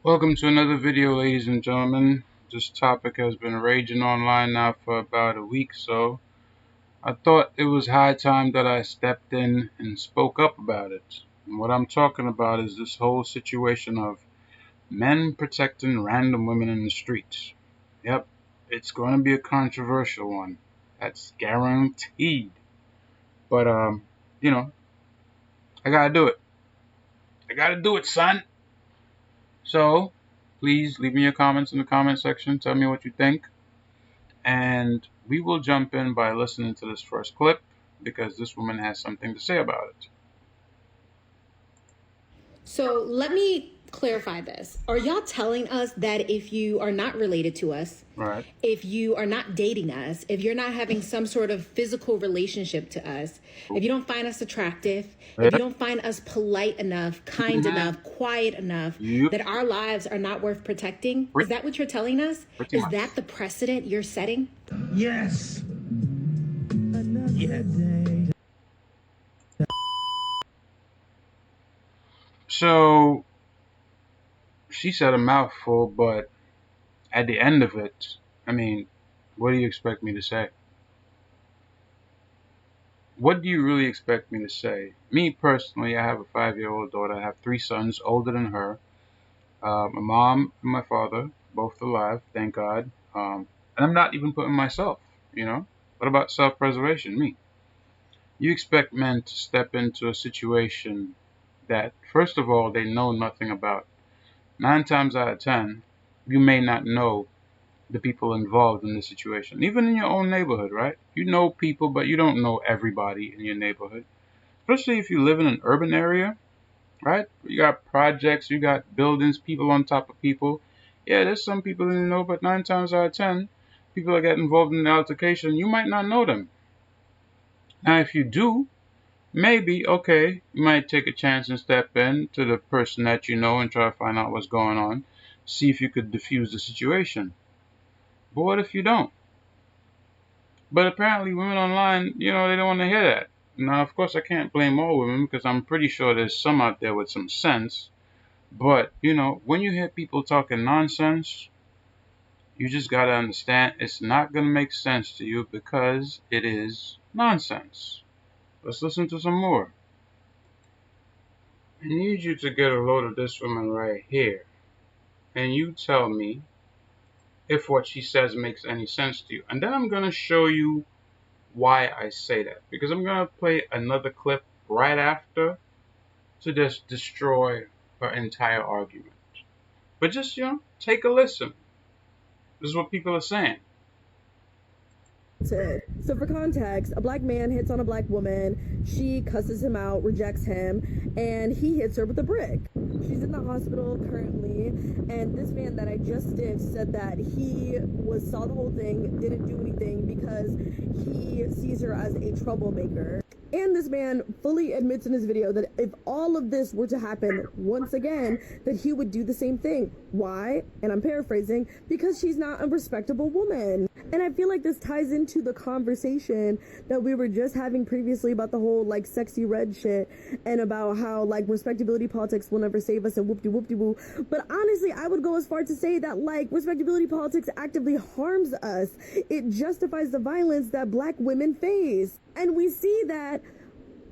Welcome to another video, ladies and gentlemen. This topic has been raging online now for about a week, so I thought it was high time that I stepped in and spoke up about it. And what I'm talking about is this whole situation of men protecting random women in the streets. Yep, it's going to be a controversial one. That's guaranteed. But you know, I gotta do it. I gotta do it, son. So please leave me your comments in the comment section. Tell me what you think. And we will jump in by listening to this first clip because this woman has something to say about it. So let me clarify this. Are y'all telling us that if you are not related to us, Right. if you are not dating us, if you're not having some sort of physical relationship to us, if you don't find us attractive, if you Yep. don't find us polite enough, kind Mhm. enough, quiet enough, Yep. that our lives are not worth protecting? Is that what you're telling us? Pretty Is much. that the precedent you're setting? Yes. Yeah. So she said a mouthful, but at the end of it, I mean, what do you expect me to say? What do you really expect me to say? Me personally, I have a 5-year-old daughter. I have three sons older than her. My mom and my father, both alive, thank God. And I'm not even putting myself, you know? What about self preservation? Me. You expect men to step into a situation that, first of all, they know nothing about. 9 times out of 10, you may not know the people involved in the situation. Even in your own neighborhood, right? You know people, but you don't know everybody in your neighborhood. Especially if you live in an urban area, right? You got projects, you got buildings, people on top of people. Yeah, there's some people you know, but 9 times out of 10, people that get involved in the altercation, you might not know them. Now, if you do, maybe, okay, you might take a chance and step in to the person that you know and try to find out what's going on. See if you could diffuse the situation. But what if you don't? But apparently, women online, they don't want to hear that. Now, of course, I can't blame all women because I'm pretty sure there's some out there with some sense. But, when you hear people talking nonsense, you just gotta understand it's not gonna make sense to you because it is nonsense. Let's listen to some more. I need you to get a load of this woman right here, and you tell me if what she says makes any sense to you. And then I'm gonna show you why I say that. Because I'm gonna play another clip right after to just destroy her entire argument. But just, take a listen. This is what people are saying. So for context, a black man hits on a black woman. She cusses him out, rejects him, and he hits her with a brick. She's in the hospital currently, and this man that I just did said that he saw the whole thing, didn't do anything because he sees her as a troublemaker. And this man fully admits in his video that if all of this were to happen once again, that he would do the same thing. Why? And I'm paraphrasing, because she's not a respectable woman. And I feel like this ties into the conversation that we were just having previously about the whole like sexy red shit and about how like respectability politics will never save us and whoop-de-whoop-de-woo. But honestly, I would go as far to say that like respectability politics actively harms us. It justifies the violence that black women face. And we see that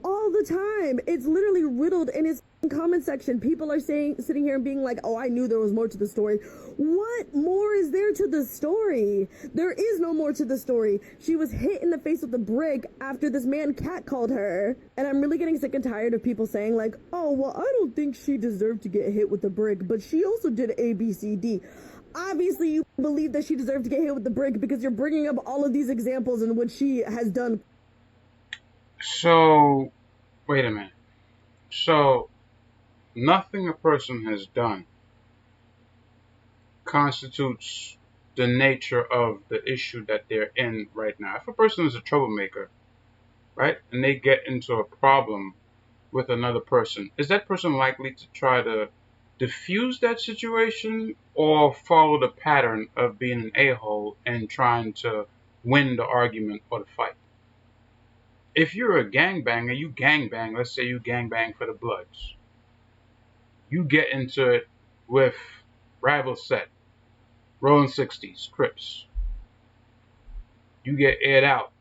all the time. It's literally riddled in his comment section. People are sitting here and being like, oh, I knew there was more to the story. What more is there to the story? There is no more to the story. She was hit in the face with a brick after this man catcalled her. And I'm really getting sick and tired of people saying like, oh, well, I don't think she deserved to get hit with a brick, but she also did A, B, C, D. Obviously, you believe that she deserved to get hit with the brick because you're bringing up all of these examples in which she has done. So, wait a minute. So, nothing a person has done constitutes the nature of the issue that they're in right now. If a person is a troublemaker, right, and they get into a problem with another person, is that person likely to try to diffuse that situation or follow the pattern of being an a-hole and trying to win the argument or the fight? If you're a gangbanger, you gangbang. Let's say you gangbang for the Bloods. You get into it with rival set, Rolling 60s, Crips. You get aired out.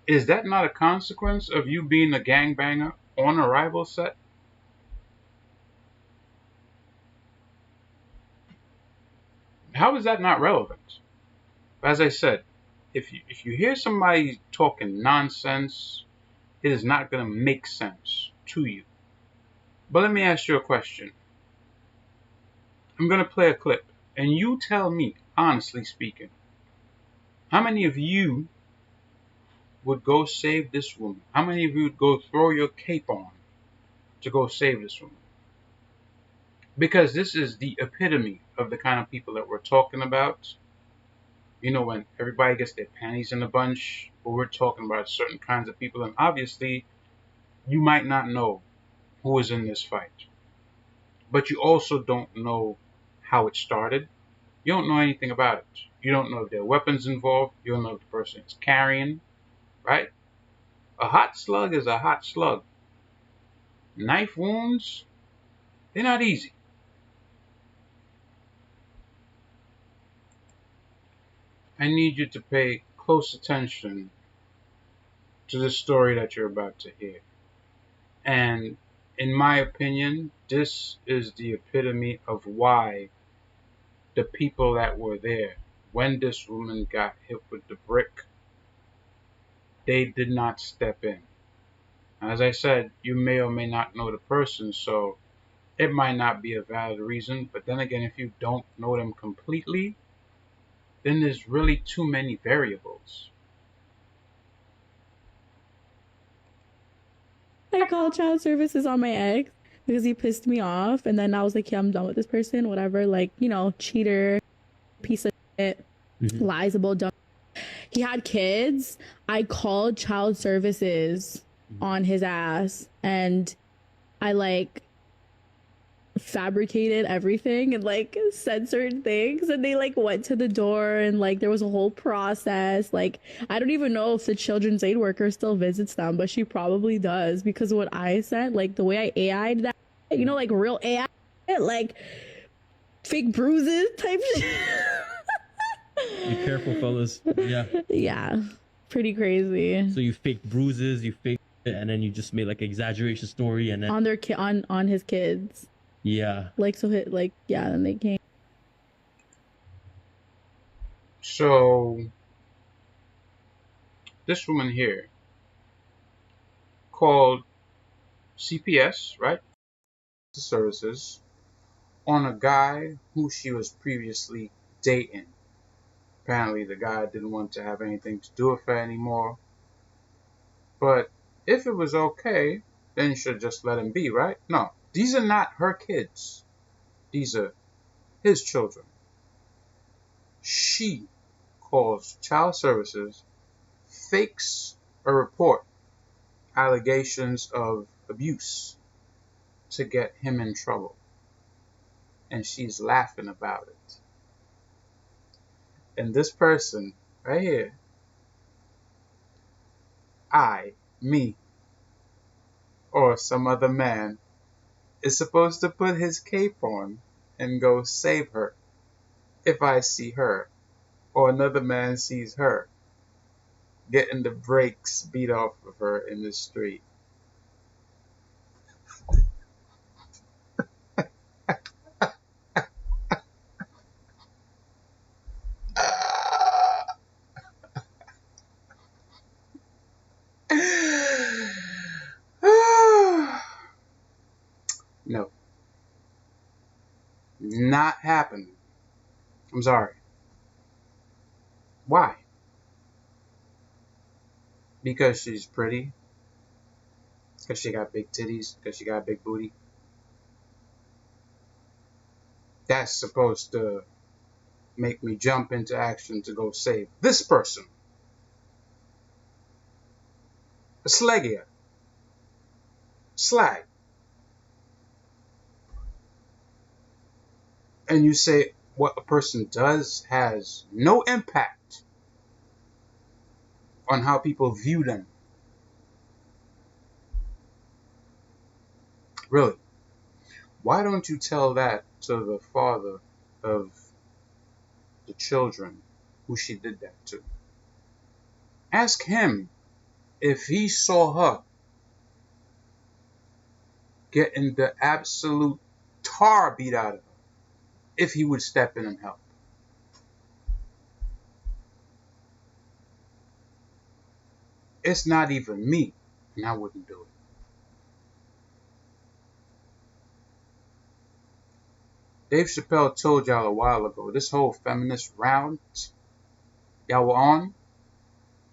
Is that not a consequence of you being a gangbanger on a rival set? How is that not relevant? As I said, if you hear somebody talking nonsense, it is not going to make sense to you. But let me ask you a question. I'm going to play a clip, and you tell me, honestly speaking, how many of you would go save this woman? How many of you would go throw your cape on to go save this woman? Because this is the epitome of the kind of people that we're talking about. You know, when everybody gets their panties in a bunch, but we're talking about certain kinds of people, and obviously you might not know who is in this fight, but you also don't know how it started. You don't know anything about it. You don't know if there are weapons involved. You don't know if the person is carrying, right? A hot slug is a hot slug. Knife wounds, they're not easy. I need you to pay close attention to the story that you're about to hear. And in my opinion, this is the epitome of why the people that were there when this woman got hit with the brick, they did not step in. As I said, you may or may not know the person, so it might not be a valid reason. But then again, if you don't know them completely, then there's really too many variables. I called child services on my ex because he pissed me off, and then I was like, yeah, I'm done with this person, whatever, like, you know, cheater, piece of shit, liesable, dumb. He had kids. I called child services on his ass, and I like fabricated everything and like said certain things, and they like went to the door, and like there was a whole process. Like, I don't even know if the children's aid worker still visits them, but she probably does, because what I said, like the way I AI'd that, you know, like real AI, like fake bruises type shit. Be careful, fellas. Yeah. Yeah, pretty crazy. So you faked bruises, you faked it, and then you just made like exaggeration story, and then On their on his kids. yeah. Like, so hit, like, yeah, then they came. So this woman here called CPS, right? Services, on a guy who she was previously dating. Apparently the guy didn't want to have anything to do with her anymore. But if it was okay, then you should just let him be, right? No, these are not her kids. These are his children. She calls child services, fakes a report, allegations of abuse, to get him in trouble. And she's laughing about it. And this person right here, me, or some other man, is supposed to put his cape on and go save her if I see her, or another man sees her getting the brakes beat off of her in the street. No. Not happening. I'm sorry. Why? Because she's pretty? Because she got big titties? Because she got a big booty? That's supposed to make me jump into action to go save this person. A slagger. Slag. And you say what a person does has no impact on how people view them. Really. Why don't you tell that to the father of the children who she did that to? Ask him if he saw her getting the absolute tar beat out of her, if he would step in and help. It's not even me, and I wouldn't do it. Dave Chappelle told y'all a while ago, this whole feminist round y'all were on,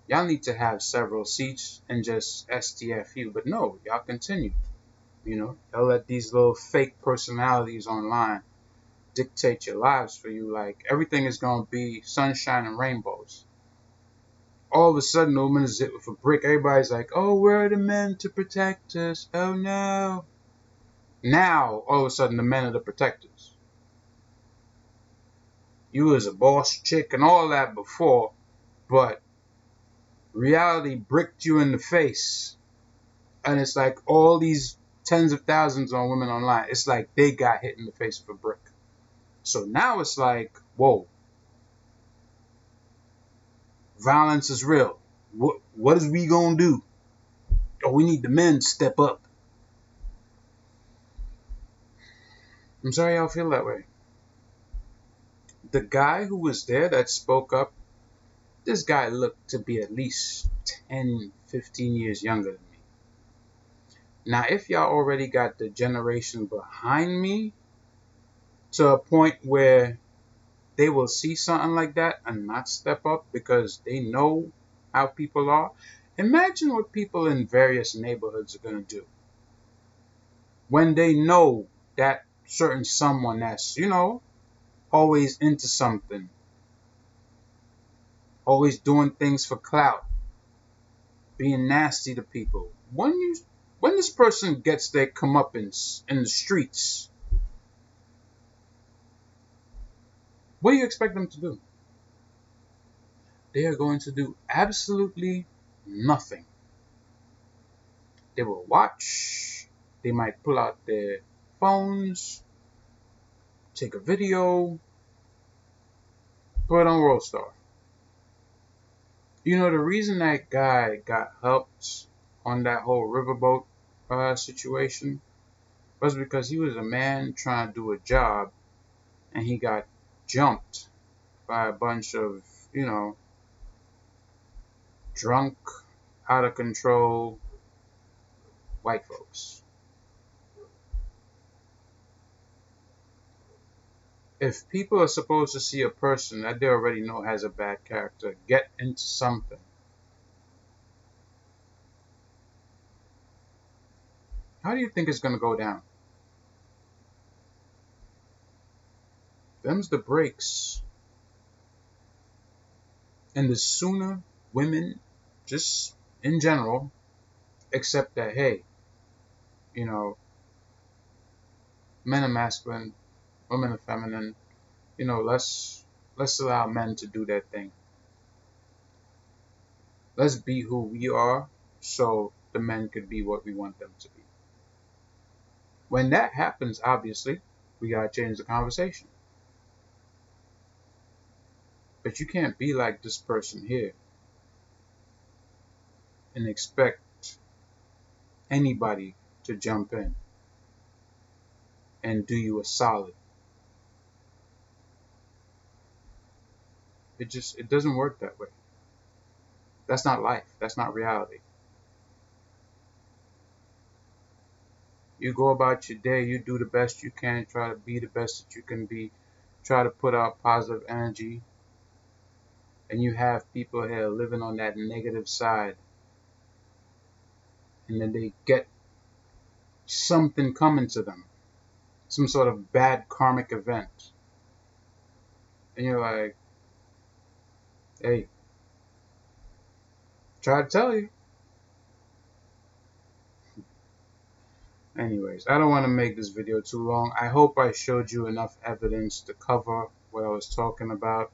y'all need to have several seats and just STFU. But no, y'all continue. Y'all let these little fake personalities online dictate your lives for you. Like everything is going to be sunshine and rainbows. All of a sudden, the woman is hit with a brick. Everybody's like, oh, where are the men to protect us? Oh, no. Now, all of a sudden, the men are the protectors. You was a boss chick and all that before, but reality bricked you in the face. And it's like all these tens of thousands of women online, it's like they got hit in the face with a brick. So now it's like, whoa. Violence is real. What is we gonna do? Oh, we need the men to step up. I'm sorry y'all feel that way. The guy who was there that spoke up, this guy looked to be at least 10, 15 years younger than me. Now, if y'all already got the generation behind me to a point where they will see something like that and not step up because they know how people are, imagine what people in various neighborhoods are going to do when they know that certain someone that's, always into something, always doing things for clout, being nasty to people. When this person gets their comeuppance in the streets, what do you expect them to do? They are going to do absolutely nothing. They will watch. They might pull out their phones, take a video, put it on Worldstar. The reason that guy got helped on that whole riverboat situation was because he was a man trying to do a job and he got jumped by a bunch of, drunk, out of control white folks. If people are supposed to see a person that they already know has a bad character get into something, how do you think it's going to go down? Them's the breaks. And the sooner women, just in general, accept that, hey, men are masculine, women are feminine, let's allow men to do their thing. Let's be who we are so the men could be what we want them to be. When that happens, obviously, we gotta change the conversation. But you can't be like this person here and expect anybody to jump in and do you a solid. It doesn't work that way. That's not life. That's not reality. You go about your day, you do the best you can, try to be the best that you can be, try to put out positive energy, and you have people here living on that negative side, and then they get something coming to them, some sort of bad karmic event, and you're like, hey, try to tell you. Anyways, I don't want to make this video too long. I hope I showed you enough evidence to cover what I was talking about.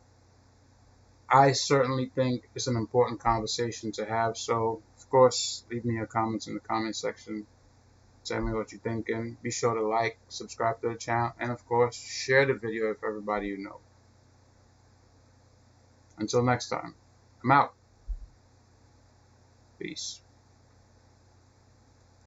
I certainly think it's an important conversation to have, so of course leave me your comments in the comment section. Tell me what you're thinking. Be sure to like, subscribe to the channel, and of course, share the video with everybody you know. Until next time, I'm out. Peace.